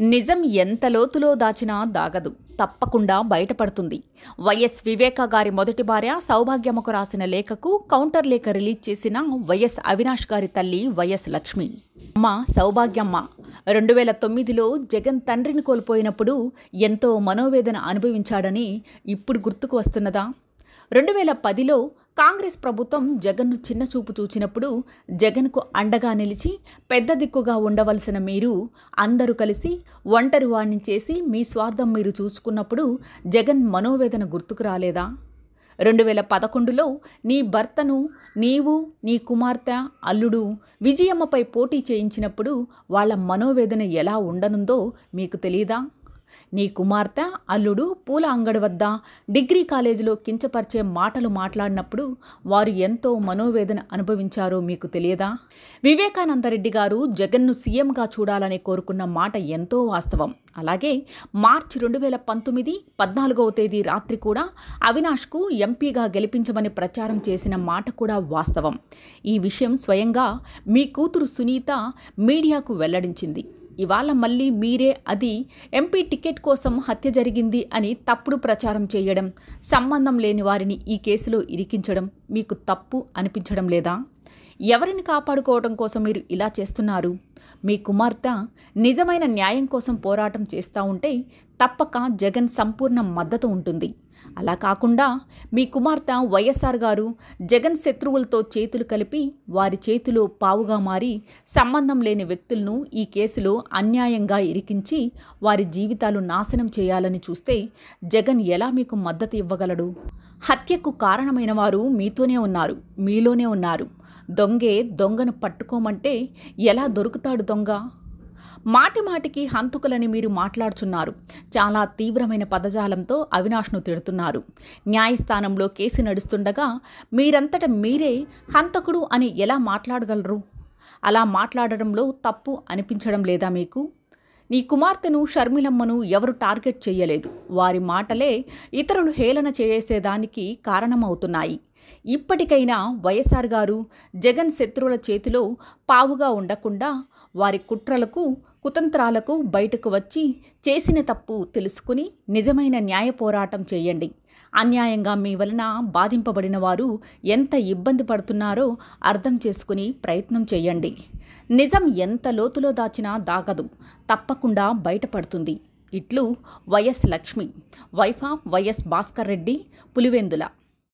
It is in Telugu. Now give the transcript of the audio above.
నిజం ఎంత లోతులో దాచినా దాగదు, తప్పకుండా బయటపడుతుంది. వైఎస్ వివేక గారి మొదటి భార్య సౌభాగ్యమ్మకు రాసిన లేఖకు కౌంటర్ లేఖ రిలీజ్ చేసిన వైఎస్ అవినాష్ గారి తల్లి వైఎస్ లక్ష్మి. అమ్మ సౌభాగ్యమ్మ 2009లో జగన్ తండ్రిని కోల్పోయినప్పుడు ఎంతో మనోవేదన అనుభవించాడని ఇప్పుడు గుర్తుకు వస్తున్నదా? 2010లో కాంగ్రెస్ ప్రభుత్వం జగన్ను చిన్నచూపు చూచినప్పుడు జగన్కు అండగా నిలిచి పెద్ద దిక్కుగా ఉండవలసిన మీరు అందరూ కలిసి ఒంటరి వాణ్ణి చేసి మీ స్వార్థం మీరు చూసుకున్నప్పుడు జగన్ మనోవేదన గుర్తుకు రాలేదా? 2011లో నీ భర్తను నీవు నీ కుమార్తె అల్లుడు విజయమ్మపై పోటీ చేయించినప్పుడు వాళ్ళ మనోవేదన ఎలా ఉండనుందో మీకు తెలీదా? నీ కుమార్తె అల్లుడు పూల అంగడి వద్ద డిగ్రీ కాలేజీలో కించపరిచే మాటలు మాట్లాడినప్పుడు వారు ఎంతో మనోవేదన అనుభవించారో మీకు తెలియదా? వివేకానందరెడ్డి గారు జగన్ను సీఎంగా చూడాలని కోరుకున్న మాట ఎంతో వాస్తవం. అలాగే మార్చి 2019 14వ తేదీ రాత్రి కూడా అవినాష్కు ఎంపీగా గెలిపించమని ప్రచారం చేసిన మాట కూడా వాస్తవం. ఈ విషయం స్వయంగా మీ కూతురు సునీత మీడియాకు వెల్లడించింది. ఇవాళ మళ్ళీ మీరే అది ఎంపీ టికెట్ కోసం హత్య జరిగింది అని తప్పుడు ప్రచారం చేయడం, సంబంధం లేని వారిని ఈ కేసులో ఇరికించడం మీకు తప్పు అనిపించడం లేదా? ఎవరిని కాపాడుకోవడం కోసం మీరు ఇలా చేస్తున్నారు? మీ కుమార్తె నిజమైన న్యాయం కోసం పోరాటం చేస్తూ ఉంటే తప్పక జగన్ సంపూర్ణ మద్దతు ఉంటుంది. అలా కాకుండా మీ కుమార్తె వైఎస్ఆర్ గారు జగన్ శత్రువులతో చేతులు కలిపి వారి చేతిలో పావుగా మారి సంబంధం లేని వ్యక్తులను ఈ కేసులో అన్యాయంగా ఇరికించి వారి జీవితాలు నాశనం చేయాలని చూస్తే జగన్ ఎలా మీకు మద్దతు ఇవ్వగలడు? హత్యకు కారణమైన వారు మీతోనే ఉన్నారు, మీలోనే ఉన్నారు. దొంగే దొంగను పట్టుకోమంటే ఎలా దొరుకుతాడు దొంగ? మాటి మాటికి హంతకులని మీరు మాట్లాడుచున్నారు. చాలా తీవ్రమైన పదజాలంతో అవినాష్ను తిడుతున్నారు. న్యాయస్థానంలో కేసు నడుస్తుండగా మీరంతట మీరే హంతకుడు అని ఎలా మాట్లాడగలరు? అలా మాట్లాడడంలో తప్పు అనిపించడం లేదా మీకు? నీ కుమార్తెను షర్మిలమ్మను ఎవరు టార్గెట్ చేయలేదు. వారి మాటలే ఇతరులు హేళన చేసేదానికి కారణమవుతున్నాయి. ఇప్పటికైనా వైఎస్ఆర్ గారు జగన్ శత్రువుల చేతిలో పావుగా ఉండకుండా వారి కుట్రలకు కుతంత్రాలకు బయటకు వచ్చి చేసిన తప్పు తెలుసుకుని నిజమైన న్యాయ పోరాటం చేయండి. అన్యాయంగా మీ వలన బాధింపబడిన వారు ఎంత ఇబ్బంది పడుతున్నారో అర్థం చేసుకుని ప్రయత్నం చేయండి. నిజం ఎంత లోతులో దాచినా దాగదు, తప్పకుండా బయటపడుతుంది. ఇట్లు YS Lakshmi, wife of YS Bhaskar Reddy, Pulivendula.